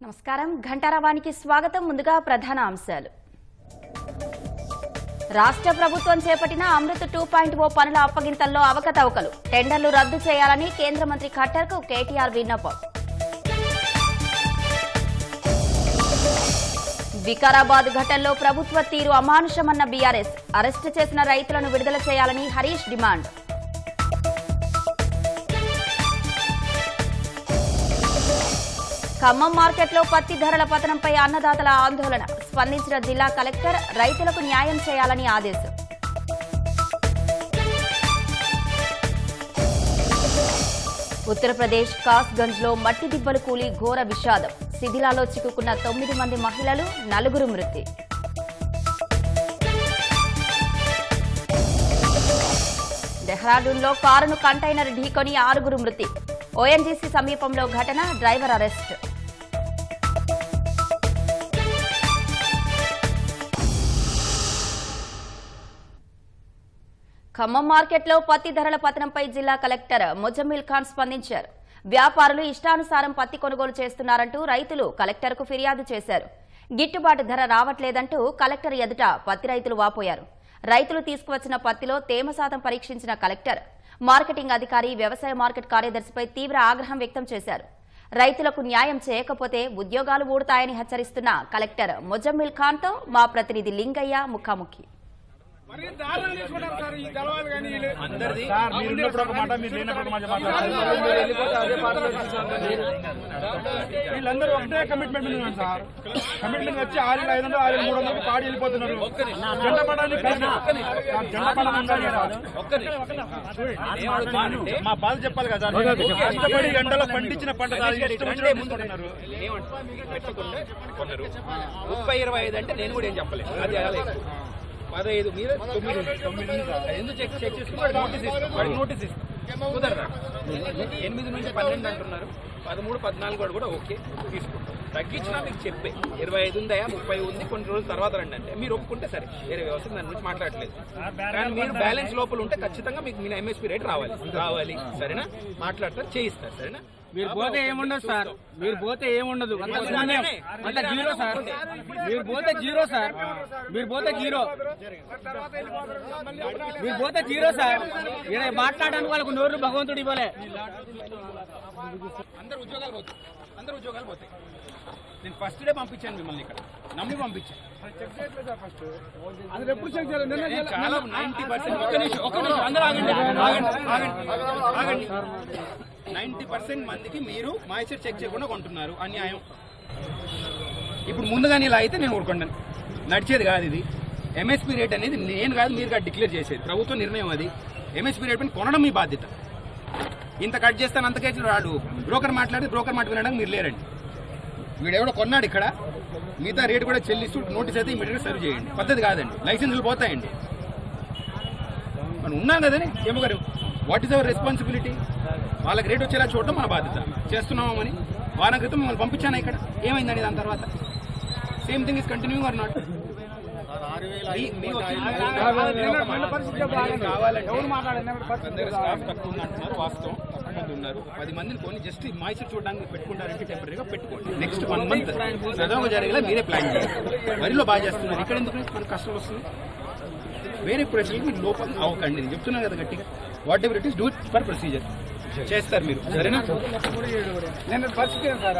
నమస్కారం ఘంటారావానికి స్వాగతం. ముందుగా ప్రధాన అంశాలు. రాష్ట్ర ప్రభుత్వం చేపట్టిన అమృత్ 2.0 పనుల అప్పగింతల్లో అవకతవకలు, టెండర్లు రద్దు చేయాలని కేంద్ర మంత్రి ఖట్టర్కు కేటీఆర్ విన్నపం. వికారాబాద్ ఘటనలో ప్రభుత్వ తీరు అమానుషమన్న బీఆర్ఎస్, అరెస్టు చేసిన రైతులను విడుదల చేయాలని హరీష్ డిమాండ్. ఖమ్మం మార్కెట్లో పత్తి ధరల పతనంపై అన్నదాతల ఆందోళన, స్పందించిన జిల్లా కలెక్టర్, రైతులకు న్యాయం చేయాలని ఆదేశం. ఉత్తరప్రదేశ్ కాస్గంజ్లో మట్టి దిబ్బలు కూలి ఘోర విషాదం, శిథిలాలో చిక్కుకున్న 9 మంది మహిళలు, 4 మృతి. డెహ్రాడూన్లో కారును కంటైనర్ ఢీకొని 6 మృతి, ఓఎన్జీసీ సమీపంలో ఘటన, డ్రైవర్ అరెస్ట్. ఖమ్మం మార్కెట్లో పత్తి ధరల పతనంపై జిల్లా కలెక్టర్ ముజమ్మిల్ ఖాన్ స్పందించారు. వ్యాపారులు ఇష్టానుసారం పత్తి కొనుగోలు చేస్తున్నారంటూ రైతులు కలెక్టర్కు ఫిర్యాదు చేశారు. గిట్టుబాటు ధర రావట్లేదంటూ కలెక్టర్ ఎదుట పత్తి రైతులు వాపోయారు. రైతులు తీసుకువచ్చిన పత్తిలో తేమ శాతం పరీక్షించిన కలెక్టర్ మార్కెటింగ్ అధికారి, వ్యవసాయ మార్కెట్ కార్యదర్శిపై తీవ్ర ఆగ్రహం వ్యక్తం చేశారు. రైతులకు న్యాయం చేయకపోతే ఉద్యోగాలు ఊడతాయని హెచ్చరిస్తున్న కలెక్టర్ ముజమ్మిల్ ఖాన్తో మా ప్రతినిధి లింగయ్య ముఖాముఖి. వీళ్ళందరూ ఒకటే కమిట్మెంట్ ఉంది సార్. కమిట్మెంట్ వచ్చి 6,500 6,300 పాడి వెళ్ళిపోతున్నారు. మా బాధ చెప్పాలి కదా. కష్టపడి ఎండలో పండించిన పంట 30-25 అంటే నేను కూడా ఏం చెప్పలేదు. అది 15 మీద 9 ఎందుకు చెక్ చేసుకుని నోటీస్ ఇస్తాం కుదరరా. 8 నుంచి 12 అంటున్నారు, 13, 14 కూడా ఓకే తీసుకుంటాం. తగ్గించినా మీకు చెప్పే 25 ఉందా, 30 ఉంది, కొన్ని రోజుల తర్వాత రండి అంటే మీరు ఒప్పుకుంటే సరే, వేరే వ్యవస్థ దాని గురించి మాట్లాడలేదు. కానీ మీరు బ్యాలెన్స్ లోపల ఉంటే ఖచ్చితంగా మీకు మీ ఎంఎస్పీ రేట్ రావాలి. సరేనా? మాట్లాడతారు, చేయిస్తారు. సరేనా? మీరు పోతే ఏముండదు సార్. మీరు పోతే ఏముండదు, అంత జీరో సార్. మీరు పోతే జీరో సార్. మీరు పోతే జీరో సార్. మాట్లాడడానికి వాళ్ళకు నోరు భగవంతుడు ఇవ్వలే. అందరు ఉద్యోగాలు పోతాయి. నేను ఫస్ట్ డే పంపించాను మిమ్మల్ని, ఇక్కడ నమ్మి పంపించాను. అది ఎప్పుడు చెక్ చేయాలి? చాలా 90%. ఒక్క నిమిషం అందరూ ఆగండి. 90% మందికి మీరు మాయిశ్చర్ చెక్ చేయకుండా కొంటున్నారు, అన్యాయం. ఇప్పుడు ముందుగానే ఇలా అయితే నేను ఊరుకుంటాను. నడిచేది కాదు ఇది. ఎంఎస్పీ రేట్ అనేది నేను కాదు, మీరు కాదు డిక్లేర్ చేసేది, ప్రభుత్వ నిర్ణయం అది. ఎంఎస్పీ రేట్ పైన కొనడం మీ బాధ్యత. ఇంత కట్ చేస్తాను అంత కేసులు రాడు. బ్రోకర్ మాట వినడానికి మీరు లేరండి. వీడెవడో కొన్నాడు ఇక్కడ, మిగతా రేటు కూడా చెల్లిస్తూ నోటీస్ అయితే ఇమీడియట్గా సర్వ్ చేయండి. పద్ధతి కాదండి. లైసెన్సులు పోతాయండి. మనం ఉన్నాం కదండి ఏమో గారు. What is our responsibility? వాళ్ళకి రేట్ వచ్చేలా చూడటం మన బాధ్యత. చేస్తున్నామని వారం క్రితం మిమ్మల్ని పంపించాను ఇక్కడ. ఏమైందండి దాని తర్వాత? Same thing is continuing or not? Staff తక్కువ ఉందంటున్నారు, వాస్తవం. తక్కువ మంది ఉన్నారు. 10 మందిని కొని జస్ట్ మాయిశ్చర్ చూడడానికి పెట్టుకుంటారంటే టెంపరీగా పెట్టుకోండి. నెక్స్ట్ 1 మంత్ చదవ జరిగేలా మీరే ప్లాన్ చేయాలి. వరిలో బాగా చేస్తున్నారు, ఇక్కడ ఎందుకు మనకు కష్టం వస్తుంది? వేరే ప్రొసీజర్ మీరు లోపల అవ్వకండి. నేను చెప్తున్నాను కదా గట్టిగా. What ever it is, do it for procedure. చేస్తారు మీరు, సరేనా? నేను పరిస్థితి సార్.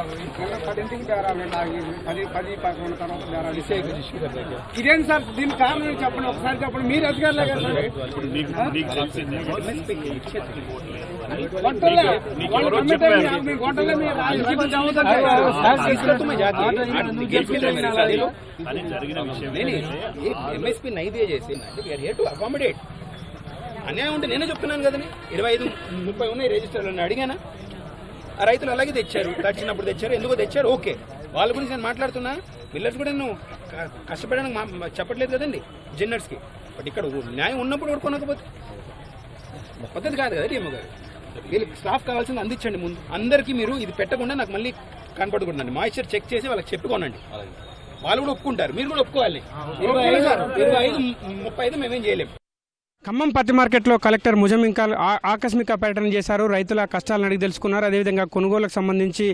ఇదేంటి సార్? దీని కారణం చెప్పండి, ఒకసారి చెప్పండి. మీరు అధికారులే కదా సార్. ఎంఎస్పీ నైదే చేసి టు అకామిడేట్. అన్యాయం ఉంటే నేనే చెప్తున్నాను కదండి. 25-30 ఉన్నాయి రిజిస్టర్లు అడిగానా? ఆ రైతులు అలాగే తెచ్చారు, తెచ్చినప్పుడు తెచ్చారు. ఎందుకో తెచ్చారు, ఓకే. వాళ్ళ గురించి నేను మాట్లాడుతున్నా. మిల్లర్స్ కూడా నేను కష్టపడడానికి చెప్పట్లేదు కదండి జిన్నర్స్కి. బట్ ఇక్కడ న్యాయం ఉన్నప్పుడు కూడా కొనకపోతే పద్ధతి కాదు కదా. ఏమో గారు, వీళ్ళకి స్టాఫ్ కావాల్సింది అందించండి ముందు. అందరికీ మీరు ఇది పెట్టకుండా నాకు మళ్ళీ కనపడకూడదండి. మాయిశ్చర్ చెక్ చేసి వాళ్ళకి చెప్పుకోనండి. వాళ్ళు కూడా ఒప్పుకుంటారు, మీరు కూడా ఒప్పుకోవాలి. 25-35 మేమేం చేయలేము. ఖమ్మం పత్తి మార్కెట్లో కలెక్టర్ ముజమిల్ ఖాన్ ఆకస్మిక పర్యటన చేశారు. రైతుల కష్టాలను అడిగి తెలుసుకున్నారు. అదేవిధంగా కొనుగోలుకు సంబంధింంచి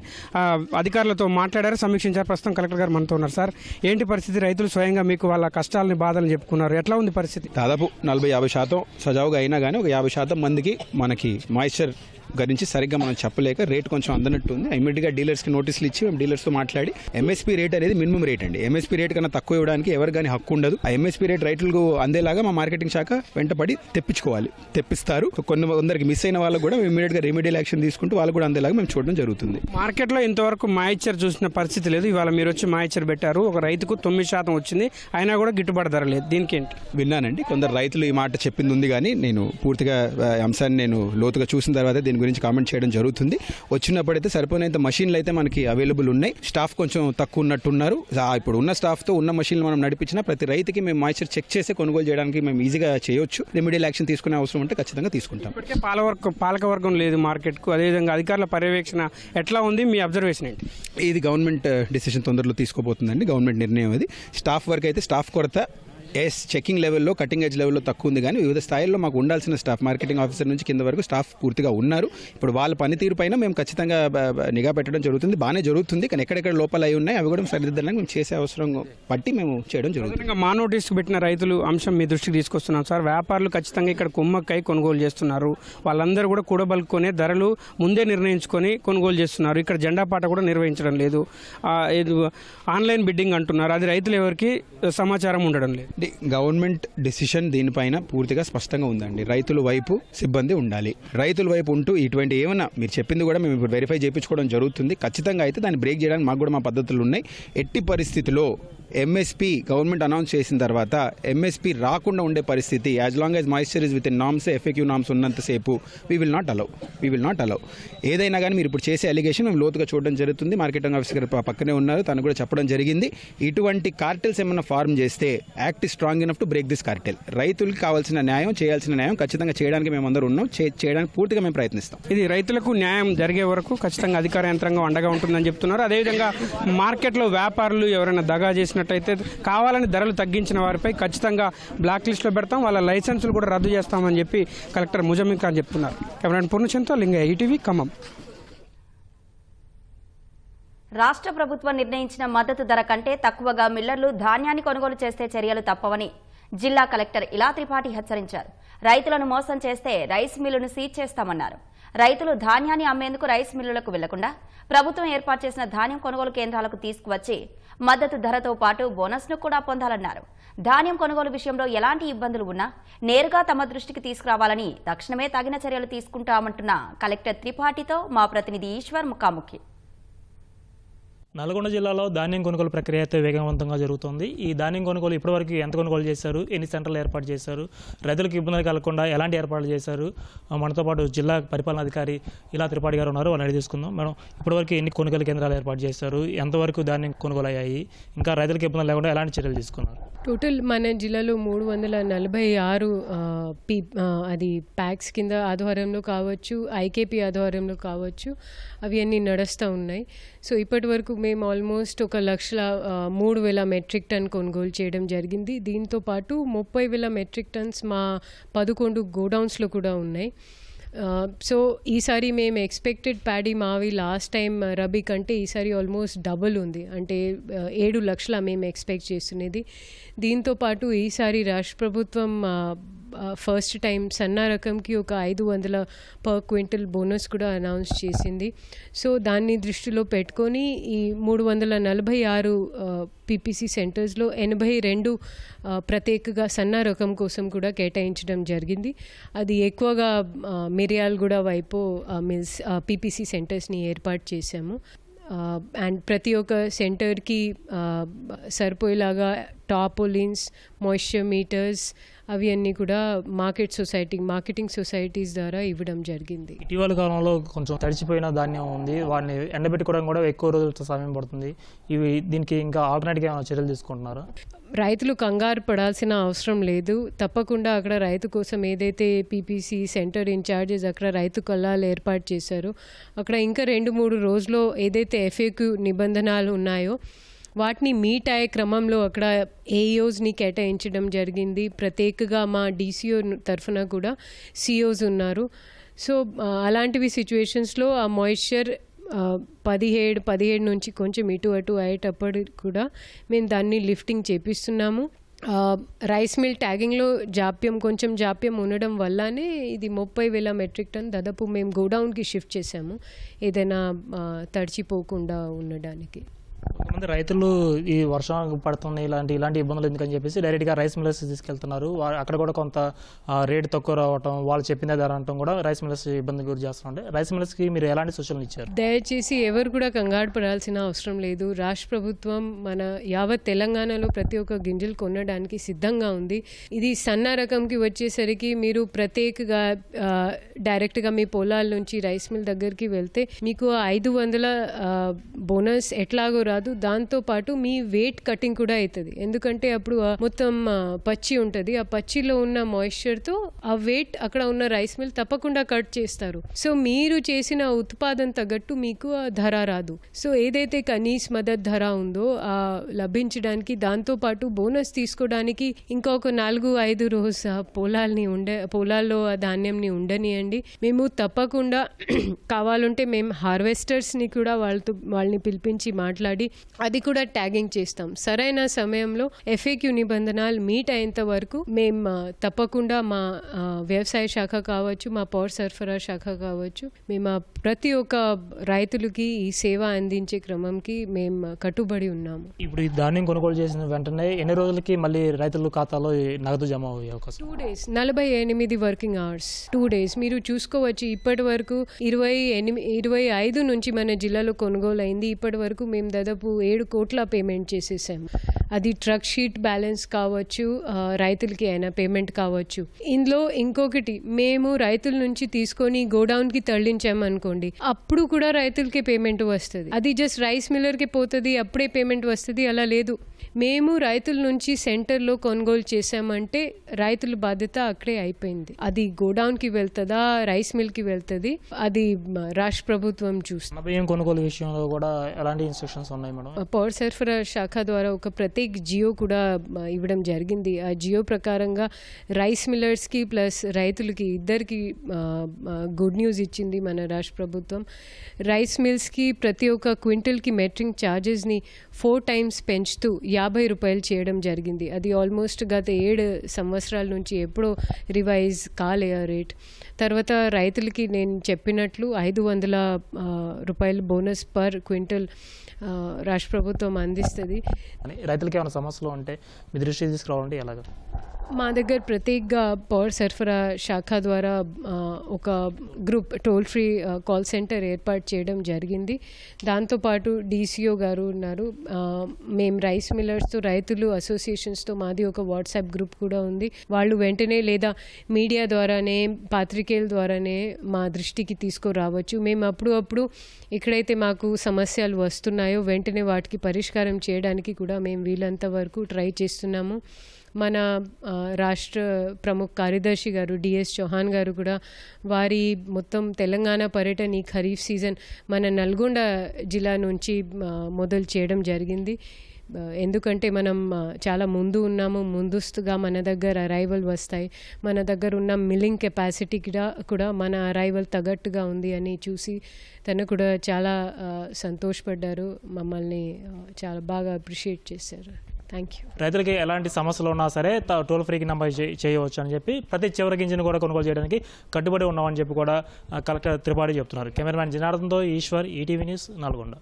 అధికారులతో మాట్లాడారు, సమీక్షించారు. ప్రస్తుతం కలెక్టర్ గారు మనతో ఉన్నారు. సార్, ఏంటి పరిస్థితి? రైతులు స్వయంగా మీకు వాళ్ళ కష్టాలని బాధలు చెప్పుకున్నారు. ఎట్లా ఉంది పరిస్థితి? దాదాపు 40-50% సజావుగా అయినా కానీ ఒక 50% మందికి మనకి మాయిశ్చర్ గురించి సరిగ్గా మనం చెప్పలేక రేట్ కొంచెం అందనట్టు ఉంది. ఇమీడియట్గా డీలర్స్కి నోటీసులు ఇచ్చి మేము డీలర్స్తో మాట్లాడి ఎంఎస్పీ రేట్ అనేది మినిమం రేట్ అండి. ఎంఎస్పీ రేట్ కన్నా తక్కువ ఇవ్వడానికి ఎవరు కానీ హక్కు ఉండదు. ఆ ఎంఎస్పీ రేట్ రైతులకు అందేలాగా మా మార్కెటింగ్ శాఖ వెంటపడి తెప్పిస్తారు. కొందరికి మిస్ అయిన వాళ్ళకు కూడా ఇమీడియట్గా రెమెడియల్ యాక్షన్ తీసుకుంటూ వాళ్ళు కూడా అందేలాగా మేము చూడడం జరుగుతుంది. మార్కెట్లో ఇంతవరకు మాయిశ్చర్ చూసిన పరిస్థితి లేదు. ఇవాళ మీరు వచ్చి మాయిశ్చర్ పెట్టారు. ఒక రైతుకు 9% వచ్చింది, అయినా కూడా గిట్టుబాటు ధర లేదు. దీనికి ఏంటి? విన్నానండి, కొందరు రైతులు ఈ మాట చెప్పింది ఉంది, కానీ నేను పూర్తిగా అంశాన్ని నేను లోతుగా చూసిన తర్వాత దీని గురించి కామెంట్ చేయడం జరుగుతుంది. వచ్చినప్పుడైతే సరిపోయినంత మషిన్లు అయితే మనకి అవైలబుల్ ఉన్నాయి. స్టాఫ్ కొంచెం తక్కువ ఉన్నట్టున్నారు. ఇప్పుడు ఉన్న స్టాఫ్తో ఉన్న మషిన్లు మనం నడిపించినా ప్రతి రైతుకి మేము మాయిశ్చర్ చెక్ చేసి కొనుగోలు చేయడానికి మేము ఈజీగా చేయొచ్చు. రెమెడియల్ యాక్షన్ తీసుకునే అవసరం ఉంటే ఖచ్చితంగా తీసుకుంటాం. ఇప్పటికే పాలకవర్గం లేదు మార్కెట్కు. అదేవిధంగా అధికారుల పర్యవేక్షణ ఎట్లా ఉంది? మీ అబ్జర్వేషన్ ఏంటి? ఇది గవర్నమెంట్ డిసిషన్ తొందరలో తీసుకోబోతుందండి. గవర్నమెంట్ నిర్ణయం అది. స్టాఫ్ వర్క్ అయితే స్టాఫ్ కొరత చెకింగ్ లెవెల్లో, కటింగ్ ఎడ్జ్ లెవెల్లో తక్కువ ఉంది, కానీ వివిధ స్థాయిల్లో మాకు ఉండాల్సిన స్టాఫ్, మార్కెటింగ్ ఆఫీసర్ నుంచి కింద వరకు స్టాఫ్ పూర్తిగా ఉన్నారు. ఇప్పుడు వాళ్ళ పనితీరు పైన మేము ఖచ్చితంగా నిఘా పెట్టడం జరుగుతుంది. బాగానే జరుగుతుంది, కానీ ఎక్కడెక్కడ లోపాలు అయి ఉన్నాయి అవి కూడా సరిదిద్దడానికి మేము చేసే అవసరం బట్టి మేము చేయడం జరుగుతుంది. మా నోటీస్కి పెట్టిన రైతులు అంశం మీ దృష్టికి తీసుకొస్తున్నాం సార్. వ్యాపారులు ఖచ్చితంగా ఇక్కడ కుమ్మక్కై కొనుగోలు చేస్తున్నారు. వాళ్ళందరూ కూడా కూడబలుకొని ధరలు ముందే నిర్ణయించుకొని కొనుగోలు చేస్తున్నారు. ఇక్కడ జెండా పాట కూడా నిర్వహించడం లేదు. ఆన్లైన్ బిడ్డింగ్ అంటున్నారు. అది రైతులు ఎవరికి సమాచారం ఉండడం లేదు. గవర్నమెంట్ డెసిషన్ దీనిపైన పూర్తిగా స్పష్టంగా ఉందండి. రైతుల వైపు సిబ్బంది ఉండాలి. రైతుల వైపు ఉంటూ ఇటువంటి ఏమన్నా మీరు చెప్పింది కూడా మేము ఇప్పుడు వెరిఫై చేయించుకోవడం జరుగుతుంది. ఖచ్చితంగా అయితే దాన్ని బ్రేక్ చేయడానికి మాకు కూడా మా పద్ధతులు ఉన్నాయి. ఎట్టి పరిస్థితిలో ఎంఎస్పీ గవర్నమెంట్ అనౌన్స్ చేసిన తర్వాత ఎంఎస్పీ రాకుండా ఉండే పరిస్థితి, as long as moisture is with in norms, FAQ norms ఉన్నంతసేపు వీ విల్ నాట్ అలౌ. ఏదైనా కానీ మీరు ఇప్పుడు చేసే అలిగేషన్ మేము లోతుగా చూడడం జరుగుతుంది. మార్కెటింగ్ ఆఫీసర్ గారు పక్కనే ఉన్నారు, తను కూడా చెప్పడం జరిగింది. ఇటువంటి కార్టెల్స్ ఏమన్నా ఫార్మ్ చేస్తే act is strong enough to break this Cartel. రైతులకు కావాల్సిన న్యాయం, చేయాల్సిన న్యాయం ఖచ్చితంగా చేయడానికి మేము అందరూ ఉన్నాం. చేయడానికి పూర్తిగా మేము ప్రయత్నిస్తాం. ఇది రైతులకు న్యాయం జరిగే వరకు ఖచ్చితంగా అధికార యంత్రాంగం అండగా ఉంటుందని చెప్తున్నారు. అదేవిధంగా మార్కెట్లో వ్యాపారులు ఎవరైనా దగా చేసినట్టయితే కావాలని ధరలు తగ్గించిన వారిపై ఖచ్చితంగా బ్లాక్ లిస్ట్లో పెడతాం, వాళ్ళ లైసెన్సులు కూడా రద్దు చేస్తామని చెప్పి కలెక్టర్ ముజమిల్ ఖాన్ చెప్తున్నారు. కెమెరామెన్ పూర్ణచంద్రతో లింగయ్య, ఈటీవీ, ఖమ్మం. రాష్ట్ర ప్రభుత్వం నిర్ణయించిన మద్దతు ధర కంటే తక్కువగా మిల్లర్లు ధాన్యాన్ని కొనుగోలు చేస్తే చర్యలు తప్పవని జిల్లా కలెక్టర్ ఇలా త్రిపాఠి హెచ్చరించారు. రైతులను మోసం చేస్తే రైస్ మిల్లును సీజ్ చేస్తామన్నారు. రైతులు ధాన్యాన్ని అమ్మేందుకు రైస్ మిల్లులకు వెళ్లకుండా ప్రభుత్వం ఏర్పాటు చేసిన ధాన్యం కొనుగోలు కేంద్రాలకు తీసుకువచ్చి మద్దతు ధరతో పాటు బోనస్ను కూడా పొందాలన్నారు. ధాన్యం కొనుగోలు విషయంలో ఎలాంటి ఇబ్బందులు ఉన్నా నేరుగా తమ దృష్టికి తీసుకురావాలని తక్షణమే తగిన చర్యలు తీసుకుంటామంటున్న కలెక్టర్ త్రిపాఠితో మా ప్రతినిధి ఈశ్వర్ ముఖాముఖి. నల్గొండ జిల్లాలో ధాన్యం కొనుగోలు ప్రక్రియ అయితే వేగవంతంగా జరుగుతోంది. ఈ ధాన్యం కొనుగోలు ఇప్పటివరకు ఎంత కొనుగోలు చేశారు, ఎన్ని సెంటర్లు ఏర్పాటు చేశారు, రైతులకు ఇబ్బందులు కలగకుండా ఎలాంటి ఏర్పాట్లు చేశారు, మనతో పాటు జిల్లా పరిపాలనాధికారి ఇలా త్రిపాఠి గారు ఉన్నారు, వాళ్ళని తీసుకుందాం. మేడం, ఇప్పటివరకు ఎన్ని కొనుగోలు కేంద్రాలు ఏర్పాటు చేశారు, ఎంతవరకు ధాన్యం కొనుగోలు అయ్యాయి, ఇంకా రైతులకు ఇబ్బందులు లేకుండా ఎలాంటి చర్యలు తీసుకున్నారు? టోటల్ మన జిల్లాలో 346 అది ప్యాక్స్ కింద ఆధ్వర్యంలో కావచ్చు, ఐకేపీ ఆధ్వర్యంలో కావచ్చు, అవి అన్నీ నడుస్తూ ఉన్నాయి. సో ఇప్పటి వరకు మేము ఆల్మోస్ట్ 1,03,000 మెట్రిక్ టన్ కొనుగోలు చేయడం జరిగింది. దీంతో పాటు 30,000 మెట్రిక్ టన్స్ మా 11 గోడౌన్స్లో కూడా ఉన్నాయి. సో ఈసారి మేము ఎక్స్పెక్టెడ్ ప్యాడీ మావి లాస్ట్ టైం రబీ కంటే ఈసారి ఆల్మోస్ట్ డబుల్ ఉంది. అంటే 7 లక్షల మేము ఎక్స్పెక్ట్ చేస్తున్నది. దీంతోపాటు ఈసారి రాష్ట్ర ప్రభుత్వం ఫస్ట్ టైం సన్న రకంకి ఒక 500 పర్ క్వింటల్ బోనస్ కూడా అనౌన్స్ చేసింది. సో దాన్ని దృష్టిలో పెట్టుకొని ఈ 346 పీపీసీ సెంటర్స్లో 82 ప్రత్యేకంగా సన్న రకం కోసం కూడా కేటాయించడం జరిగింది. అది ఎక్కువగా మిర్యాలగూడ వైపు మీన్స్ పీపీసీ సెంటర్స్ని ఏర్పాటు చేశాము. అండ్ ప్రతి ఒక్క సెంటర్కి సరిపోయేలాగా టాపోలిన్స్, మాయిశ్చర్ మీటర్స్ అవి అన్నీ కూడా మార్కెటింగ్ సొసైటీస్ ద్వారా ఇవ్వడం జరిగింది. ఇటీవల కాలంలో కొంచెం తడిచిపోయిన ధాన్యం ఉంది, వాటిని ఎండబెట్టుకోవడం కూడా ఎక్కువ రోజులతో సమయం పడుతుంది. దీనికి ఇంకా ఆల్టర్నేట్గా ఏమైనా చర్యలు తీసుకుంటున్నారా? రైతులు కంగారు పడాల్సిన అవసరం లేదు. తప్పకుండా అక్కడ రైతు కోసం ఏదైతే పీపీసీ సెంటర్ ఇన్ఛార్జెస్ అక్కడ రైతు కల్లాలు ఏర్పాటు చేశారో అక్కడ ఇంకా 2-3 రోజుల్లో ఏదైతే ఎఫ్ఏక్యూ నిబంధనలు ఉన్నాయో వాటిని మీట్ అయ్యే క్రమంలో అక్కడ ఏఈఓస్ని కేటాయించడం జరిగింది. ప్రత్యేకంగా మా డీసీఓ తరఫున కూడా సిఓస్ ఉన్నారు. సో అలాంటివి సిచ్యువేషన్స్లో ఆ మాయిశ్చర్ 17 నుంచి కొంచెం ఇటు అటు అయ్యేటప్పుడు కూడా మేము దాన్ని లిఫ్టింగ్ చేపిస్తున్నాము. రైస్ మిల్ ట్యాగింగ్లో కొంచెం జాప్యం ఉండడం వల్లనే ఇది 30,000 మెట్రిక్ టన్ దాదాపు మేము గోడౌన్కి షిఫ్ట్ చేసాము, ఏదైనా తడిచిపోకుండా ఉండడానికి. కొంతమంది రైతులు ఈ వర్షం పడుతున్నాయి ఇలాంటి ఇబ్బందులు ఎందుకని చెప్పేసి డైరెక్ట్గా రైస్ మిల్లర్స్ తీసుకెళ్తున్నారు. అక్కడ కూడా కొంత రేటు తక్కువ రావటం, వాళ్ళు చెప్పిన ధర అనటం కూడా రైస్ మిల్లర్స్ ఇబ్బంది గురి చేస్తుంటే రైస్ మిల్లర్స్కి మీరు ఎలాంటి సూచనలు ఇచ్చారు? దయచేసి ఎవరు కూడా కంగారు పడాల్సిన అవసరం లేదు. రాష్ట్ర ప్రభుత్వం మన యావత్ తెలంగాణలో ప్రతి ఒక్క గింజలు కొనడానికి సిద్ధంగా ఉంది. ఇది సన్న రకంకి వచ్చేసరికి మీరు ప్రత్యేకంగా డైరెక్ట్గా మీ పొలాల నుంచి రైస్ మిల్ దగ్గరికి వెళ్తే మీకు 500 బోనస్ ఎట్లాగో రాదు. దాంతోపాటు మీ వెయిట్ కటింగ్ కూడా అవుతుంది. ఎందుకంటే అప్పుడు మొత్తం పచ్చి ఉంటుంది. ఆ పచ్చిలో ఉన్న మాయిశ్చర్తో ఆ వెయిట్ అక్కడ ఉన్న రైస్ మిల్ తప్పకుండా కట్ చేస్తారు. సో మీరు చేసిన ఉత్పాదన తగ్గట్టు మీకు ఆ ధర రాదు. సో ఏదైతే కనీస మద్దతు ధర ఉందో లభించడానికి, దాంతోపాటు బోనస్ తీసుకోవడానికి ఇంకొక 4-5 రోజు పొలాల్లో ఆ ధాన్యంని ఉండనియండి. మేము తప్పకుండా కావాలంటే మేము హార్వెస్టర్స్ని కూడా వాళ్ళని పిలిపించి మాట్లాడి అది కూడా ట్యాగింగ్ చేస్తాం. సరైన సమయంలో FAQ నిబంధనలు మీట్ అయ్యేంత వరకు మేము తప్పకుండా మా వ్యవసాయ శాఖ కావచ్చు, మా పౌర సరఫరా శాఖ కావచ్చు, మేము ప్రతి ఒక్క రైతులకి ఈ సేవ అందించే క్రమంకి మేము కట్టుబడి ఉన్నాము. ఇప్పుడు ఈ ధాన్యం కొనుగోలు చేసిన వెంటనే ఎన్ని రోజులకి మళ్ళీ రైతుల ఖాతాలో నగదు జమ అయ్యే అవకాశం? 2 days, 48 వర్కింగ్ అవర్స్, 2 days. మీరు చూసుకోవచ్చు, ఇప్పటి వరకు 25 నుంచి మన జిల్లాలో కొనుగోలు అయింది. ఇప్పటి వరకు మేము దాదాపు 7 కోట్ల పేమెంట్ చేసేసాము. అది ట్రక్ షీట్ బ్యాలెన్స్ కావచ్చు, రైతులకి అయినా పేమెంట్ కావచ్చు. ఇందులో ఇంకొకటి, మేము రైతుల నుంచి తీసుకొని గోడౌన్కి తరలించాము అనుకోండి, అప్పుడు కూడా రైతులకి పేమెంట్ వస్తుంది. అది జస్ట్ రైస్ మిల్లర్కి పోతుంది, అప్పుడే పేమెంట్ వస్తుంది, అలా లేదు. మేము రైతుల నుంచి సెంటర్లో కొనుగోలు చేసామంటే రైతుల బాధ్యత అక్కడే అయిపోయింది. అది గోడౌన్కి వెళ్తుందా, రైస్ మిల్కి వెళ్తుంది, అది రాష్ట్ర ప్రభుత్వం చూస్తుంది. బియ్యం కొనుగోలు విషయంలో కూడా ఎలాంటి ఇన్స్ట్రక్షన్స్ ఉన్నాయి మేడం? పౌర సరఫరా శాఖ ద్వారా ఒక ప్రత్యేక జియో కూడా ఇవ్వడం జరిగింది. ఆ జియో ప్రకారంగా రైస్ మిల్లర్స్కి ప్లస్ రైతులకి ఇద్దరికి గుడ్ న్యూస్ ఇచ్చింది మన రాష్ట్ర ప్రభుత్వం. రైస్ మిల్స్కి ప్రతి ఒక్క క్వింటల్కి మెట్రిక్ ఛార్జెస్ని 4 times పెంచుతూ 50 రూపాయలు చేయడం జరిగింది. అది ఆల్మోస్ట్ గత 7 సంవత్సరాల నుంచి ఎప్పుడో రివైజ్ కాలే ఆ రేట్. తర్వాత రైతులకి నేను చెప్పినట్లు 500 రూపాయలు బోనస్ పర్ క్వింటల్ రాష్ట్ర ప్రభుత్వం అందిస్తుంది. రైతులకి ఏమైనా సమస్యలు ఉంటే మీ దృష్టికి తీసుకురావాలంటే ఎలాగ? మా దగ్గర ప్రత్యేకంగా పౌర సరఫరా శాఖ ద్వారా ఒక group toll free call centre ఏర్పాటు చేయడం జరిగింది. దాంతోపాటు DCO గారు ఉన్నారు. మేము రైస్ మిల్లర్స్తో, రైతులు అసోసియేషన్స్తో మాది ఒక వాట్సాప్ గ్రూప్ కూడా ఉంది. వాళ్ళు వెంటనే లేదా మీడియా ద్వారానే, పాత్రికేయుల ద్వారానే మా దృష్టికి తీసుకురావచ్చు. మేము అప్పుడు ఎక్కడైతే మాకు సమస్యలు వస్తున్నాయో వెంటనే వాటికి పరిష్కారం చేయడానికి కూడా మేము వీలంత వరకు ట్రై చేస్తున్నాము. మన రాష్ట్ర ప్రముఖ కార్యదర్శి గారు DS చౌహాన్ గారు కూడా వారి మొత్తం తెలంగాణ పర్యటన ఈ ఖరీఫ్ సీజన్ మన నల్గొండ జిల్లా నుంచి మొదలు చేయడం జరిగింది. ఎందుకంటే మనం చాలా ఉన్నాము, ముందస్తుగా మన దగ్గర అరైవల్ వస్తాయి, మన దగ్గర ఉన్న మిల్లింగ్ కెపాసిటీ కూడా మన అరైవల్ తగ్గట్టుగా ఉంది అని చూసి తను కూడా చాలా సంతోషపడ్డారు, మమ్మల్ని చాలా బాగా అప్రిషియేట్ చేశారు. Thank you. రైతులకి ఎలాంటి సమస్యలు ఉన్నా సరే టోల్ ఫ్రీకి నంబర్ చేయవచ్చు అని చెప్పి ప్రతి చివరి గింజను కూడా కొనుగోలు చేయడానికి కట్టుబడి ఉన్నామని చెప్పి కూడా కలెక్టర్ త్రిపాఠి చెప్తున్నారు. కెమెరామ్యాన్ జనార్దన్తో ఈశ్వర్, ETV న్యూస్, నల్గొండ.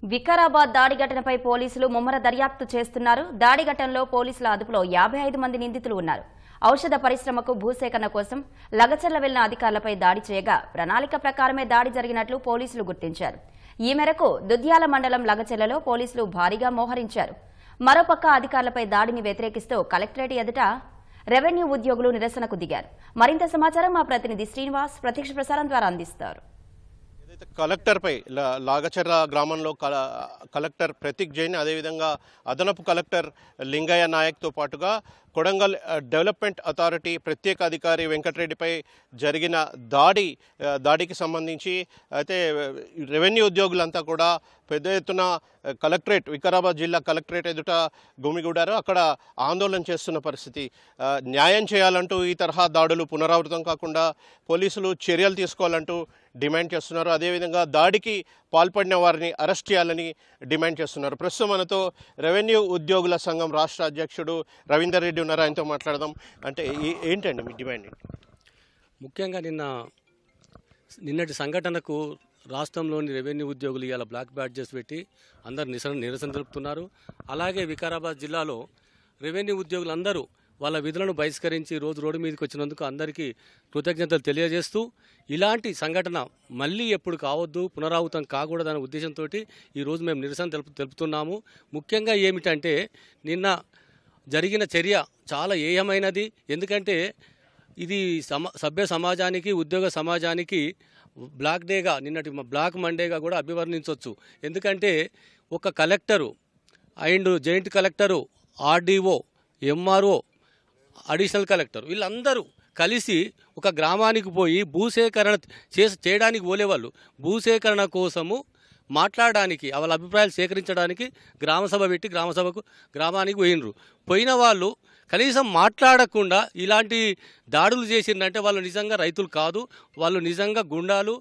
వికారాబాద్ దాడి ఘటనపై పోలీసులు ముమ్మర దర్యాప్తు చేస్తున్నారు. దాడి ఘటనలో పోలీసుల అదుపులో 55 మంది నిందితులు ఉన్నారు. ఔషధ పరిశ్రమకు భూసేకరణ కోసం లగచర్ల వెళ్లిన అధికారులపై దాడి చేయగా ప్రణాళిక ప్రకారమే దాడి జరిగినట్లు పోలీసులు గుర్తించారు. ఈ మేరకు దుద్యాల మండలం లగచెర్లలో పోలీసులు భారీగా మోహరించారు. మరోపక్క అధికారులపై దాడిని వ్యతిరేకిస్తూ కలెక్టరేట్ ఎదుట రెవెన్యూ ఉద్యోగులు నిరసనకు దిగారు. మరింత సమాచారం మా ప్రతినిధి శ్రీనివాస్ ప్రత్యక్ష ప్రసారం ద్వారా అందిస్తారు. కలెక్టర్పై లాగచెర్ల గ్రామంలో కలెక్టర్ ప్రతీక్ జైన్, అదేవిధంగా అదనపు కలెక్టర్ లింగయ్య నాయక్తో పాటుగా కొడంగల్ డెవలప్మెంట్ అథారిటీ ప్రత్యేక అధికారి వెంకటరెడ్డిపై జరిగిన దాడికి సంబంధించి అయితే రెవెన్యూ ఉద్యోగులంతా కూడా పెద్ద ఎత్తున వికారాబాద్ జిల్లా కలెక్టరేట్ ఎదుట గుమిగూడారు. అక్కడ ఆందోళన చేస్తున్న పరిస్థితి. న్యాయం చేయాలంటూ ఈ తరహా దాడులు పునరావృతం కాకుండా పోలీసులు చర్యలు తీసుకోవాలంటూ డిమాండ్ చేస్తున్నారు. అదేవిధంగా దాడికి పాల్పడిన వారిని అరెస్ట్ చేయాలని డిమాండ్ చేస్తున్నారు. ప్రస్తుతం మనతో రెవెన్యూ ఉద్యోగుల సంఘం రాష్ట్ర అధ్యక్షుడు రవీందర్ రెడ్డి ఉన్నారు. ఆయనతో మాట్లాడదాం. అంటే ఏంటండి మీ డిమాండ్ ఏంటి? ముఖ్యంగా నిన్నటి సంఘటనకు రాష్ట్రంలోని రెవెన్యూ ఉద్యోగులు ఇవాళ బ్లాక్ బ్యాడ్జెస్ పెట్టి అందరు నిరసన తెలుపుతున్నారు. అలాగే వికారాబాద్ జిల్లాలో రెవెన్యూ ఉద్యోగులందరూ వాళ్ళ విధులను బహిష్కరించి రోడ్డు మీదకి వచ్చినందుకు అందరికీ కృతజ్ఞతలు తెలియజేస్తూ ఇలాంటి సంఘటన మళ్ళీ ఎప్పుడు కావద్దు, పునరావృతం కాకూడదనే ఉద్దేశంతో ఈరోజు మేము నిరసన తెలుపుతున్నాము. ముఖ్యంగా ఏమిటంటే నిన్న జరిగిన చర్య చాలా ఏయమైనది. ఎందుకంటే ఇది సభ్య సమాజానికి, ఉద్యోగ సమాజానికి బ్లాక్ డేగా, నిన్నటి బ్లాక్ మండేగా కూడా అభివర్ణించవచ్చు. ఎందుకంటే ఒక collector and joint collector, RDO, MRO, additional collector వీళ్ళందరూ కలిసి ఒక గ్రామానికి పోయి భూసేకరణ చేయడానికి పోలేవాళ్ళు. భూసేకరణ కోసము మాట్లాడడానికి, వాళ్ళ అభిప్రాయాలు సేకరించడానికి గ్రామసభ పెట్టి గ్రామానికి పోయిన వాళ్ళు కనీసం మాట్లాడకుండా ఇలాంటి దాడులు చేసిందంటే వాళ్ళు నిజంగా రైతులు కాదు, వాళ్ళు నిజంగా గుండాలు,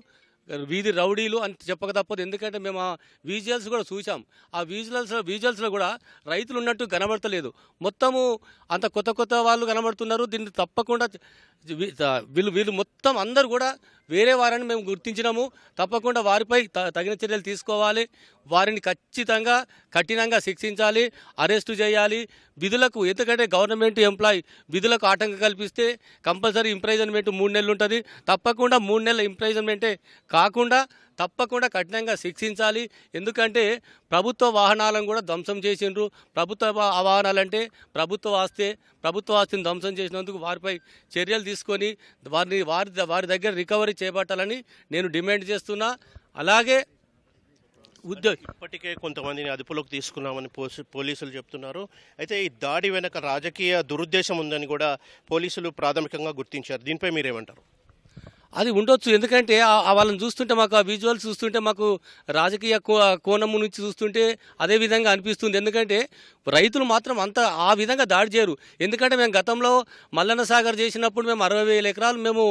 వీధి రౌడీలు అని చెప్పక తప్పదు. ఎందుకంటే మేము ఆ విజువల్స్ కూడా చూసాం. ఆ విజువల్స్లో కూడా రైతులు ఉన్నట్టు కనబడతలేదు. మొత్తము అంత కొత్త వాళ్ళు కనబడుతున్నారు. దీన్ని తప్పకుండా వీళ్ళు మొత్తం అందరూ కూడా వేరే వారని మేము గుర్తించినాము. తప్పకుండా వారిపై తగిన చర్యలు తీసుకోవాలి. వారిని ఖచ్చితంగా కఠినంగా శిక్షించాలి, అరెస్టు చేయాలి. విధులకు, ఎందుకంటే గవర్నమెంట్ ఎంప్లాయీ విధులకు ఆటంకం కల్పిస్తే కంపల్సరీ ఇంప్రైజన్మెంట్ 3 నెలలు ఉంటుంది. తప్పకుండా 3 నెలల ఇంప్రైజన్మెంటే కాకుండా తప్పకుండా కఠినంగా శిక్షించాలి. ఎందుకంటే ప్రభుత్వ వాహనాలను కూడా ధ్వంసం చేసిండ్రు. ప్రభుత్వ వాహనాలంటే ప్రభుత్వ ఆస్తిని ధ్వంసం చేసినందుకు వారిపై చర్యలు తీసుకొని వారి దగ్గర రికవరీ చేపట్టాలని నేను డిమాండ్ చేస్తున్నా. అలాగే ఇప్పటికే కొంతమందిని అదుపులోకి తీసుకున్నామని పోలీసులు చెప్తున్నారు. అయితే ఈ దాడి వెనక రాజకీయ దురుద్దేశం ఉందని కూడా పోలీసులు ప్రాథమికంగా గుర్తించారు. దీనిపై మీరేమంటారు? అది ఉండొచ్చు. ఎందుకంటే వాళ్ళని చూస్తుంటే, మాకు ఆ విజువల్స్ చూస్తుంటే, మాకు రాజకీయ కోణము నుంచి చూస్తుంటే అదే విధంగా అనిపిస్తుంది. ఎందుకంటే రైతులు మాత్రం ఆ విధంగా దాడి చేయరు. ఎందుకంటే మేము గతంలో మల్లన్న సాగర్ చేసినప్పుడు మేము 60,000 ఎకరాలు మేము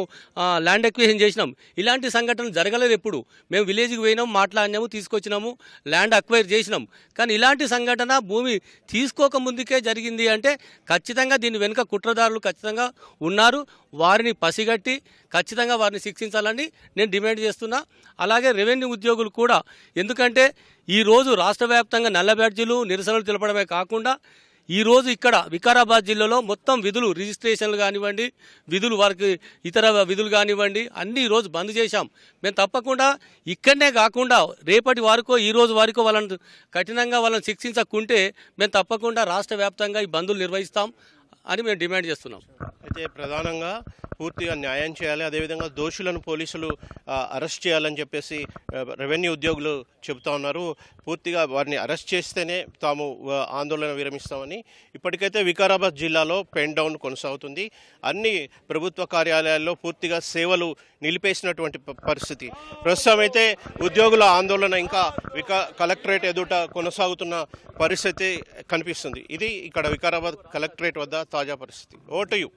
ల్యాండ్ ఎక్విజిషన్ చేసినాం. ఇలాంటి సంఘటనలు జరగలేదు ఎప్పుడు. మేము విలేజ్కి పోయినాము, మాట్లాడినాము, తీసుకొచ్చినాము, ల్యాండ్ అక్వైర్ చేసినాం. కానీ ఇలాంటి సంఘటన భూమి తీసుకోక ముందుకే జరిగింది అంటే ఖచ్చితంగా దీని వెనుక కుట్రదారులు ఖచ్చితంగా ఉన్నారు. వారిని పసిగట్టి ఖచ్చితంగా వారిని శిక్షించాలని నేను డిమాండ్ చేస్తున్నా. అలాగే రెవెన్యూ ఉద్యోగులు కూడా, ఎందుకంటే ఈరోజు రాష్ట్ర వ్యాప్తంగా నల్ల బ్యాడ్జీలు నిరసనలు తెలపడమే కాకుండా ఈరోజు ఇక్కడ వికారాబాద్ జిల్లాలో మొత్తం విధులు, రిజిస్ట్రేషన్లు కానివ్వండి, వారికి ఇతర విధులు కానివ్వండి, అన్నీ ఈరోజు బంద్ చేశాం. మేము తప్పకుండా ఇక్కడనే కాకుండా రేపటి వారికో ఈరోజు వారికో వాళ్ళని కఠినంగా శిక్షించకుంటే మేము తప్పకుండా రాష్ట్ర వ్యాప్తంగా ఈ బందులు నిర్వహిస్తాం అని మేము డిమాండ్ చేస్తున్నాం. అయితే ప్రధానంగా పూర్తిగా న్యాయం చేయాలి, అదేవిధంగా దోషులను పోలీసులు అరెస్ట్ చేయాలని చెప్పేసి రెవెన్యూ ఉద్యోగులు చెబుతా ఉన్నారు. పూర్తిగా వారిని అరెస్ట్ చేస్తేనే తాము ఆందోళన విరమిస్తామని. ఇప్పటికైతే వికారాబాద్ జిల్లాలో పెన్ డౌన్ కొనసాగుతుంది. అన్ని ప్రభుత్వ కార్యాలయాల్లో పూర్తిగా సేవలు నిలిపేసినటువంటి పరిస్థితి. ప్రస్తుతం అయితే ఉద్యోగుల ఆందోళన ఇంకా కలెక్టరేట్ ఎదుట కొనసాగుతున్న పరిస్థితి కనిపిస్తుంది. ఇది ఇక్కడ వికారాబాద్ కలెక్టరేట్ వద్ద తాజా పరిస్థితి. Vote you.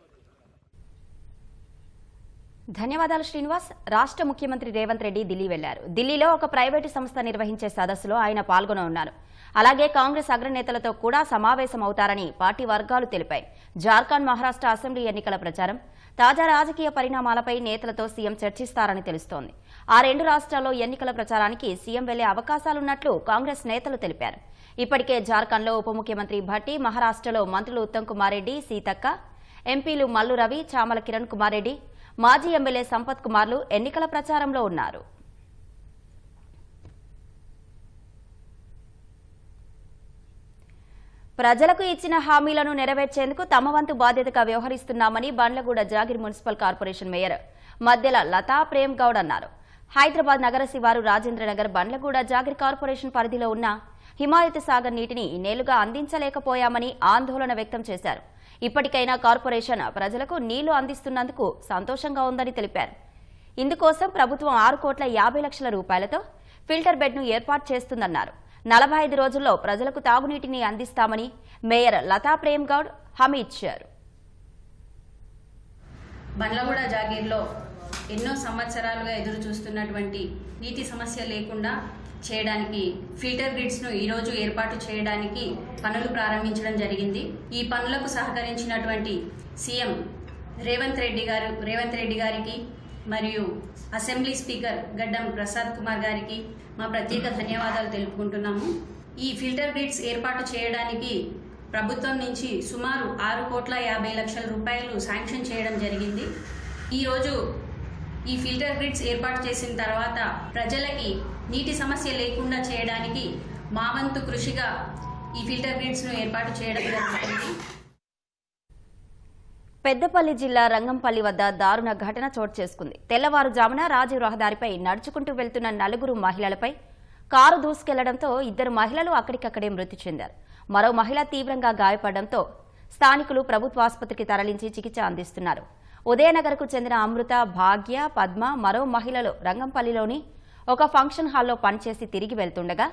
ధన్యవాదాలు శ్రీనివాస్. రాష్ట్ర ముఖ్యమంత్రి రేవంత్ రెడ్డి ఢిల్లీ వెళ్లారు. ఢిల్లీలో ఒక ప్రైవేటు సంస్థ నిర్వహించే సదస్సులో ఆయన పాల్గొననున్నారు. అలాగే కాంగ్రెస్ అగ్రనేతలతో కూడా సమావేశం అవుతారని పార్టీ వర్గాలు తెలిపాయి. జార్ఖండ్, మహారాష్ట్ర అసెంబ్లీ ఎన్నికల ప్రచారం, తాజా రాజకీయ పరిణామాలపై నేతలతో సీఎం చర్చిస్తారని తెలుస్తోంది. ఆ 2 రాష్ట్రాల్లో ఎన్నికల ప్రచారానికి సీఎం వెళ్లే అవకాశాలున్నట్లు కాంగ్రెస్ నేతలు తెలిపారు. ఇప్పటికే జార్ఖండ్లో ఉప ముఖ్యమంత్రి భట్టి, మహారాష్ట్రలో మంత్రులు ఉత్తమ్ కుమార్ రెడ్డి, సీతక్క, ఎంపీలు మల్లు రవి, చామల కిరణ్ కుమార్ రెడ్డి, మాజీ ఎమ్మెల్యే సంపత్ కుమార్లు ఎన్నికల ప్రచారంలో ఉన్నారు. ప్రజలకు ఇచ్చిన హామీలను నెరవేర్చేందుకు తమ వంతు బాధ్యతగా వ్యవహరిస్తున్నామని Bandlaguda Jagir municipal corporation mayor Maddela Latha Prem Goud అన్నారు. హైదరాబాద్ నగర శివారు రాజేంద్రనగర్ బండ్లగూడ జాగిర్ కార్పొరేషన్ పరిధిలో ఉన్న హిమాయత్ సాగర్ నీటిని ఇన్నేళ్లుగా అందించలేకపోయామని ఆందోళన వ్యక్తం చేశారు. ఇప్పటికైనా కార్పొరేషన్ ప్రజలకు నీళ్లు అందిస్తున్నందుకు సంతోషంగా ఉందని తెలిపారు. ఇందుకోసం ప్రభుత్వం 6,50,00,000 రూపాయలతో ఫిల్టర్ బెడ్ను ఏర్పాటు చేస్తుందన్నారు. 45 రోజుల్లో ప్రజలకు తాగునీటిని అందిస్తామని మేయర్ లతా ప్రేమ్ గౌడ్ హామీ ఇచ్చారు. బండ్లగూడ జాగీర్లో ఎన్నో సంవత్సరాలుగా ఎదురు చూస్తున్నటువంటి నీటి సమస్య లేకుండా చేయడానికి ఫిల్టర్ గ్రిడ్స్ను ఈరోజు ఏర్పాటు చేయడానికి పనులు ప్రారంభించడం జరిగింది. ఈ పనులకు సహకరించినటువంటి సీఎం రేవంత్ రెడ్డి గారికి మరియు అసెంబ్లీ స్పీకర్ గడ్డం ప్రసాద్ కుమార్ గారికి మా ప్రత్యేక ధన్యవాదాలు తెలుపుకుంటున్నాము. ఈ ఫిల్టర్ గ్రిడ్స్ ఏర్పాటు చేయడానికి ప్రభుత్వం నుంచి సుమారు 6,50,00,000 రూపాయలు శాంక్షన్ చేయడం జరిగింది. ఈరోజు ఈ ఫిల్టర్ గ్రిడ్స్ ఏర్పాటు చేసిన తర్వాత ప్రజలకి నీటి సమస్య లేకుండా చేయడానికి మా వంతు కృషిగా ఈ ఫిల్టర్ గ్రిడ్స్ను ఏర్పాటు చేయడం జరుగుతుంది. పెద్దపల్లి జిల్లా రంగంపల్లి వద్ద దారుణ ఘటన చోటు చేసుకుంది. తెల్లవారుజామున రాజీవ్ రహదారిపై నడుచుకుంటూ వెళ్తున్న 4 మహిళలపై కారు దూసుకెళ్లడంతో 2 మహిళలు అక్కడికక్కడే మృతి చెందారు. మరో మహిళ తీవ్రంగా గాయపడడంతో స్థానికులు ప్రభుత్వ ఆసుపత్రికి తరలించి చికిత్స అందిస్తున్నారు. ఉదయనగర్కు చెందిన అమృత, భాగ్య, పద్మ మరో మహిళలు రంగంపల్లిలోని ఒక ఫంక్షన్ హాల్లో పనిచేసి తిరిగి వెళ్తుండగా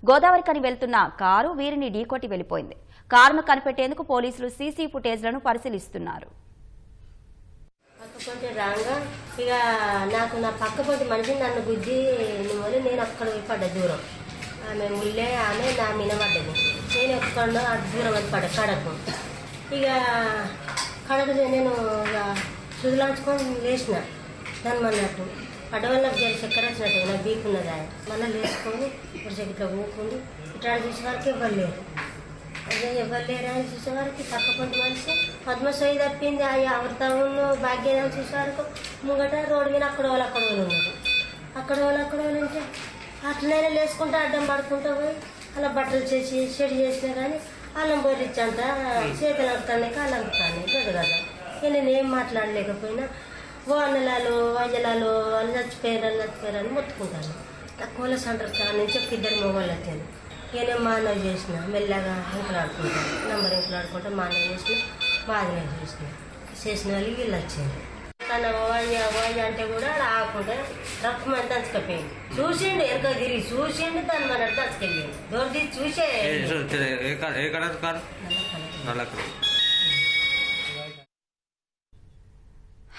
గోదావరికని వెళ్తున్న కారు వీరిని ఢీకొట్టి వెళ్లిపోయింది. కారును కనిపెట్టేందుకు పోలీసులు సీసీ ఫుటేజ్లను పరిశీలిస్తున్నారు. కొంచెం రాగా ఇక నాకు నా పక్క పొంటి మనిషి నన్ను గుద్ది నేను అక్కడ పడ్డా దూరం. ఆమె ముళ్ళే ఆమె నా మీద పడ్డది. నేను ఎక్కడ అటు దూరం అని పడ్డా కడకు. ఇక కడకు నేను ఇక సుదులాంచుకొని లేచిన దాన్ని అన్నట్టు పడ్డ వల్ల నాకు చక్కెర వచ్చినట్టు నాకు బీపీ ఉన్నది. ఆయన మళ్ళీ లేచుకొని ఇప్పుడు ఇట్లా ఊపుకుంది ఇట్లా చూసే వరకు ఇవ్వలేరు. అదే ఇవ్వలేరు అని చూసేవారికి పక్క పొంటి మనిషి పద్మశ్రీ తప్పింది. ఆ అమృతను భాగ్యాన్ని చూసే వరకు ముంగట రోడ్డు మీద అక్కడ వాళ్ళు ఉన్నారు. అక్కడ వాళ్ళు నుంచి అట్లనే లేచుకుంటూ అడ్డం పడుకుంటూ పోయి అలా బట్టలు చేసి షెడ్ చేసినా కానీ అల్లం బొర్రిచ్చంట చేతులు అంటుతానే కాళ్ళు అంటుతానే కదా కదా. నేనేం మాట్లాడలేకపోయినా ఓ అన్నలాలు అయ్యలాలు వాళ్ళు చచ్చిపోయారని మొత్తుకుంటాను. ఆ కోళ్ళ సెంటర్ కాడ నుంచి ఒక 2 మొగోళ్ళు వచ్చాను. నేనే మానవ చేసిన మెల్లగా ఇంకులాడుకుంటాను. నంబర్ ఇంకులాడుకుంటా మానవ చేసిన బాధనే చేసిన వాళ్ళు వీళ్ళు వచ్చారు. తన ఓయ్య అంటే కూడా ఆకుండా రక్తం అంతా దంచుకపోయింది. చూసిండు వెనక తిరిగి చూసిండు దాన్ని మన దంచుకెళ్ళింది. డోర్ తీసి చూసే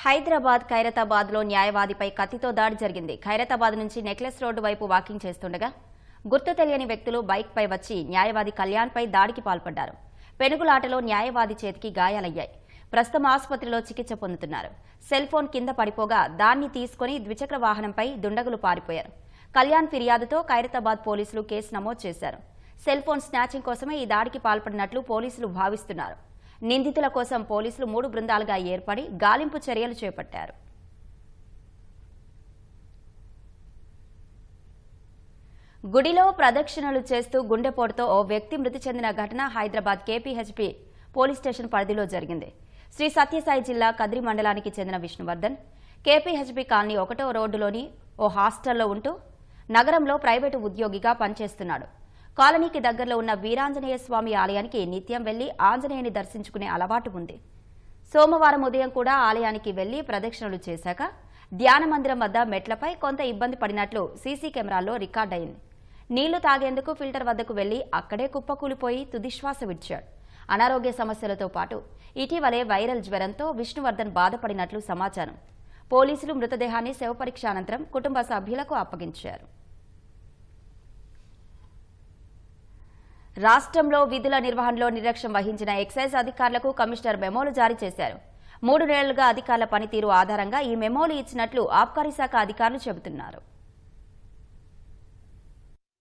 హైదరాబాద్ ఖైరతాబాద్ లో న్యాయవాదిపై కత్తితో దాడి జరిగింది. ఖైరతాబాద్ నుంచి నెక్లెస్ రోడ్డు వైపు వాకింగ్ చేస్తుండగా గుర్తు తెలియని వ్యక్తులు బైక్ పై వచ్చి న్యాయవాది కళ్యాణ్ పై దాడికి పాల్పడ్డారు. పెనుగులాటలో న్యాయవాది చేతికి గాయాలయ్యాయి. ప్రస్తుతం ఆసుపత్రిలో చికిత్స పొందుతున్నారు. సెల్ ఫోన్ కింద పడిపోగా దాన్ని తీసుకుని ద్విచక్ర వాహనంపై దుండగులు పారిపోయారు. కళ్యాణ్ ఫిర్యాదుతో ఖైరతాబాద్ పోలీసులు కేసు నమోదు చేశారు. సెల్ ఫోన్ స్నాచింగ్ కోసమే ఈ దాడికి పాల్పడినట్లు పోలీసులు భావిస్తున్నారు. నిందితుల కోసం పోలీసులు 3 బృందాలుగా ఏర్పడి గాలింపు చర్యలు చేపట్టారు. గుడిలో ప్రదక్షిణలు చేస్తూ గుండెపోటుతో ఓ వ్యక్తి మృతి చెందిన ఘటన హైదరాబాద్ కేపీహెచ్పీ పోలీస్ స్టేషన్ పరిధిలో జరిగింది. శ్రీ సత్యసాయి జిల్లా కద్రి మండలానికి చెందిన విష్ణువర్ధన్ కేపీహెచ్బీ కాలనీ 1వ రోడ్డులోని ఓ హాస్టల్లో ఉంటూ నగరంలో ప్రైవేటు ఉద్యోగిగా పనిచేస్తున్నాడు. కాలనీకి దగ్గరలో ఉన్న వీరాంజనేయ స్వామి ఆలయానికి నిత్యం వెళ్లి ఆంజనేయుని దర్శించుకునే అలవాటు ఉంది. సోమవారం ఉదయం కూడా ఆలయానికి వెళ్లి ప్రదక్షిణలు చేశాక ధ్యాన మందిరం వద్ద మెట్లపై కొంత ఇబ్బంది పడినట్లు సీసీ కెమెరాల్లో రికార్డయింది. నీళ్లు తాగేందుకు ఫిల్టర్ వద్దకు వెళ్లి అక్కడే కుప్పకూలిపోయి తుదిశ్వాస విడిచాడు. అనారోగ్య సమస్యలతో పాటు ఇటీవలే వైరల్ జ్వరంతో విష్ణువర్ధన్ బాధపడినట్లు సమాచారం. పోలీసులు మృతదేహాన్ని శవపరీక్ష అనంతరం కుటుంబ సభ్యులకు అప్పగించారు. రాష్ట్రంలో విధుల నిర్వహణలో నిర్లక్ష్యం వహించిన ఎక్సైజ్ అధికారులకు కమిషనర్ మెమోలు జారీ చేశారు. 3 నెలలుగా అధికారుల పనితీరు ఆధారంగా ఈ మెమోలు ఇచ్చినట్లు ఆబ్కారీ శాఖ అధికారులు చెబుతున్నారు.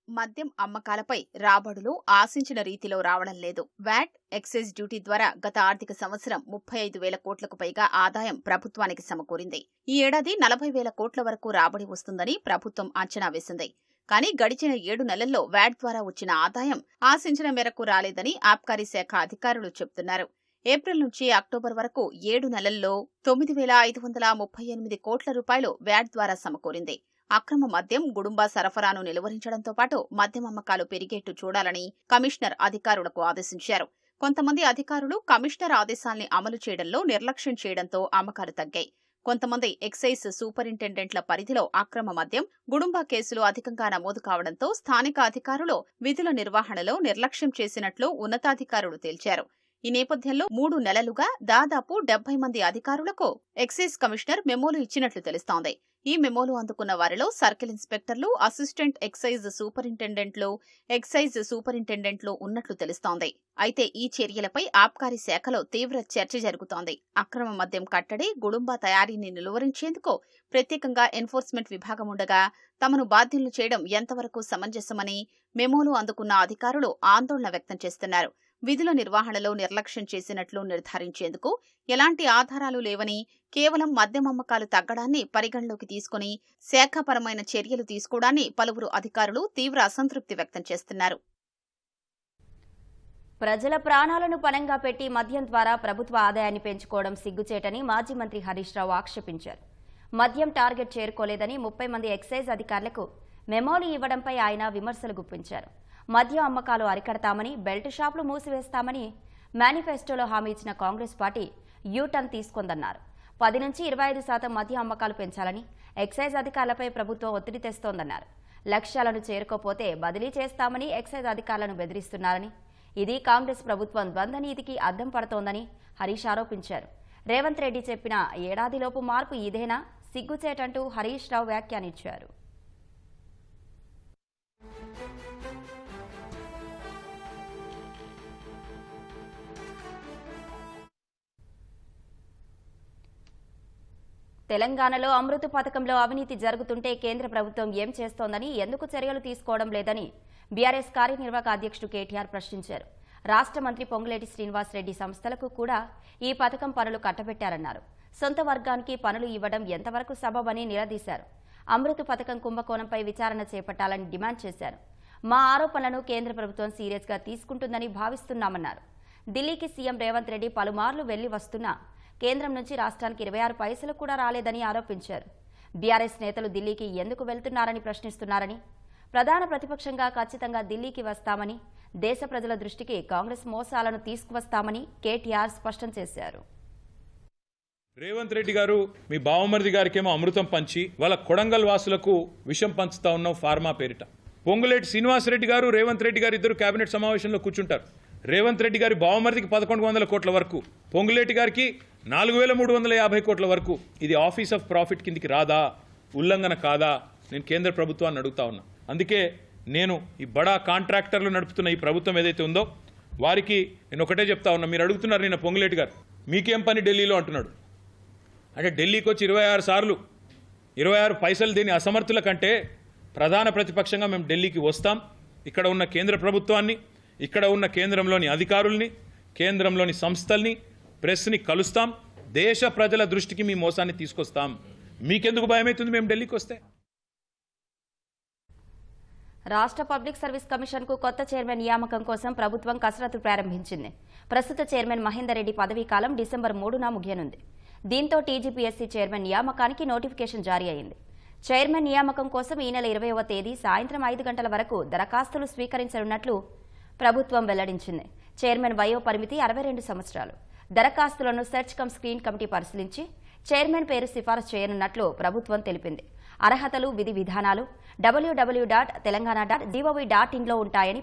మద్యం అమ్మకాలపై రాబడులు ఆశించిన రీతిలో రావడం లేదు. వ్యాట్, ఎక్సైజ్ డ్యూటీ ద్వారా గత ఆర్థిక సంవత్సరం 35,000 కోట్లకు పైగా ఆదాయం ప్రభుత్వానికి సమకూరింది. ఈ ఏడాది 40,000 కోట్ల వరకు రాబడి వస్తుందని ప్రభుత్వం అంచనా వేసింది. కానీ గడిచిన 7 నెలల్లో వ్యాట్ ద్వారా వచ్చిన ఆదాయం ఆశించిన మేరకు రాలేదని ఆబ్కారీ శాఖ అధికారులు చెబుతున్నారు. ఏప్రిల్ నుంచి అక్టోబర్ వరకు 7 నెలల్లో 9,538 కోట్ల రూపాయలు వ్యాట్ ద్వారా సమకూరింది. అక్రమ మద్యం గుడుంబా సరఫరాను నిలువరించడంతో పాటు మద్యం అమ్మకాలు పెరిగేట్టు చూడాలని కమిషనర్ అధికారులకు ఆదేశించారు. కొంతమంది అధికారులు కమిషనర్ ఆదేశాల్ని అమలు చేయడంలో నిర్లక్ష్యం చేయడంతో అమ్మకాలు తగ్గాయి. కొంతమంది ఎక్సైజ్ సూపరింటెండెంట్ల పరిధిలో అక్రమ మద్యం, గుడుంబా కేసులు అధికంగా నమోదు కావడంతో స్థానిక అధికారులు విధుల నిర్వహణలో నిర్లక్ష్యం చేసినట్లు ఉన్నతాధికారులు తేల్చారు. ఈ నేపథ్యంలో 3 నెలలుగా దాదాపు 70 మంది అధికారులకు ఎక్సైజ్ కమిషనర్ మెమోలు ఇచ్చినట్లు తెలుస్తోంది. ఈ మెమోలు అందుకున్న వారిలో సర్కిల్ ఇన్స్పెక్టర్లు, అసిస్టెంట్ ఎక్సైజ్ సూపరింటెండెంట్లు, ఎక్సైజ్ సూపరింటెండెంట్లు ఉన్నట్లు తెలుస్తోంది. అయితే ఈ చర్యలపై ఆబ్కారీ శాఖలో తీవ్ర చర్చ జరుగుతోంది. అక్రమ మద్యం కట్టడి, గుడుంబా తయారీని నిలువరించేందుకు ప్రత్యేకంగా ఎన్ఫోర్స్మెంట్ విభాగం ఉండగా తమను బాధ్యులను చేయడం ఎంతవరకు సమంజసమని మెమోలు అందుకున్న అధికారులు ఆందోళన వ్యక్తం చేస్తున్నారు. విధుల నిర్వహణలో నిర్లక్ష్యం చేసినట్లు నిర్ధారించేందుకు ఎలాంటి ఆధారాలు లేవని, కేవలం మద్యం అమ్మకాలు తగ్గడాన్ని పరిగణలోకి తీసుకుని శాఖాపరమైన చర్యలు తీసుకోవడాన్ని పలువురు అధికారులు తీవ్ర అసంతృప్తి వ్యక్తం చేస్తున్నారు. ప్రజల ప్రాణాలను పణంగా పెట్టి మద్యం ద్వారా ప్రభుత్వ ఆదాయాన్ని పెంచుకోవడం సిగ్గుచేటని మాజీ మంత్రి హరీష్ రావు ఆక్షేపించారు. మద్యం టార్గెట్ చేరుకోలేదని 30 మంది ఎక్సైజ్ అధికారులకు మెమోలు ఇవ్వడంపై ఆయన విమర్శలు గుప్పించారు. మద్యం అమ్మకాలు అరికడతామని, బెల్ట్ షాపులు మూసివేస్తామని మేనిఫెస్టోలో హామీ ఇచ్చిన కాంగ్రెస్ పార్టీ యూటర్న్ తీసుకుందన్నారు. 10 నుంచి 25% మద్యం అమ్మకాలు పెంచాలని ఎక్సైజ్ అధికారులపై ప్రభుత్వం ఒత్తిడి తెస్తోందన్నారు. లక్ష్యాలను చేరుకోపోతే బదిలీ చేస్తామని ఎక్సైజ్ అధికారులను బెదిరిస్తున్నారని, ఇది కాంగ్రెస్ ప్రభుత్వం ద్వంద్వ నీతికి అద్దం పడుతోందని హరీష్ ఆరోపించారు. రేవంత్ రెడ్డి చెప్పిన ఏడాదిలోపు మార్పు ఇదేనా, సిగ్గుచేటంటూ హరీష్ రావు వ్యాఖ్యానించారు. తెలంగాణలో అమృత పథకంలో అవినీతి జరుగుతుంటే కేంద్ర ప్రభుత్వం ఏం చేస్తోందని, ఎందుకు చర్యలు తీసుకోవడం లేదని బీఆర్ఎస్ కార్యనిర్వాహక అధ్యక్షుడు కేటీఆర్ ప్రశ్నించారు. రాష్ట్ర మంత్రి పొంగులేటి శ్రీనివాసరెడ్డి సంస్థలకు కూడా ఈ పథకం పనులు కట్టబెట్టారన్నారు. సొంత వర్గానికి పనులు ఇవ్వడం ఎంతవరకు సబబని నిలదీశారు. అమృత పథకం కుంభకోణంపై విచారణ చేపట్టాలని డిమాండ్ చేశారు. మా ఆరోపణలను కేంద్ర ప్రభుత్వం సీరియస్గా తీసుకుంటుందని భావిస్తున్నామన్నారు. ఢిల్లీకి సీఎం రేవంత్ రెడ్డి పలుమార్లు వెళ్లి వస్తున్నా కేంద్రం నుంచి రాష్ట్రానికి 26 పైసలు కూడా రాలేదని ఆరోపించారు. బీఆర్ఎస్ నేతలు ఢిల్లీకి ఎందుకు వెళ్తున్నారని ప్రశ్నిస్తున్నారని, ప్రధాన ప్రతిపక్షంగా ఖచ్చితంగా ఢిల్లీకి వస్తామని, దేశ ప్రజల దృష్టికి కాంగ్రెస్ మోసాలను తీసుకువస్తామని కేటీఆర్ స్పష్టం చేశారు. రేవంత్ రెడ్డి గారు మీ బావమరిది గారికేమో అమృతం పంచి వాళ్ళ కొడంగల్ వాసులకు విషం పంచుతా ఉన్నాం ఫార్మా పేరిట. పొంగులేటి శ్రీనివాసరెడ్డి గారు, రేవంత్ రెడ్డి గారు ఇద్దరు కేబినెట్ సమావేశంలో కూర్చుంటారు. రేవంత్ రెడ్డి గారి బావమరిదికి 1100 కోట్ల వరకు, పొంగులేటి గారికి 4350 కోట్ల వరకు. ఇది ఆఫీస్ ఆఫ్ ప్రాఫిట్ కిందికి రాదా, ఉల్లంఘన కాదా? నేను కేంద్ర ప్రభుత్వాన్ని అడుగుతా ఉన్నా. అందుకే నేను ఈ బడా కాంట్రాక్టర్లు నడుపుతున్న ఈ ప్రభుత్వం ఏదైతే ఉందో వారికి నేను ఒకటే చెప్తా ఉన్నా. మీరు అడుగుతున్నారు నిన్న పొంగులేటి గారు మీకేం పని ఢిల్లీలో అంటున్నాడు. అంటే ఢిల్లీకి వచ్చి 26 సార్లు 26 పైసలు దేని అసమర్థుల కంటే ప్రధాన ప్రతిపక్షంగా మేము ఢిల్లీకి వస్తాం. ఇక్కడ ఉన్న కేంద్ర ప్రభుత్వాన్ని, ఇక్కడ ఉన్న కేంద్రంలోని అధికారుల్ని, కేంద్రంలోని సంస్థల్ని, ప్రెస్ని కలుస్తాం. దేశ ప్రజల దృష్టికి మీ మోసాన్ని తీసుకొస్తాం. మీకెందుకు భయమవుతుంది మేము ఢిల్లీకి వస్తే? రాష్ట్ర పబ్లిక్ సర్వీస్ కమిషన్ కు కొత్త చైర్మన్ నియామకం కోసం ప్రభుత్వం కసరత్తు ప్రారంభించింది. ప్రస్తుత చైర్మన్ మహేందర్ రెడ్డి పదవీ కాలం డిసెంబర్ 3న ముగియనుంది. దీంతో టీజీపీఎస్సీ చైర్మన్ నియామకానికి నోటిఫికేషన్ జారీ అయింది. చైర్మన్ నియామకం కోసం ఈ నెల 20వ తేదీ సాయంత్రం 5 గంటల వరకు దరఖాస్తులు స్వీకరించనున్నట్లు ప్రభుత్వం వెల్లడించింది. చైర్మన్ వయో పరిమితి 62 సంవత్సరాలు. దరఖాస్తులను సెర్చ్ కమ్ స్క్రీన్ కమిటీ పరిశీలించి చైర్మన్ పేరు సిఫారసు చేయనున్నట్లు ప్రభుత్వం తెలిపింది. అర్హతలు, విధి విధానాలు www.telangana.gov.in లో ఉంటాయని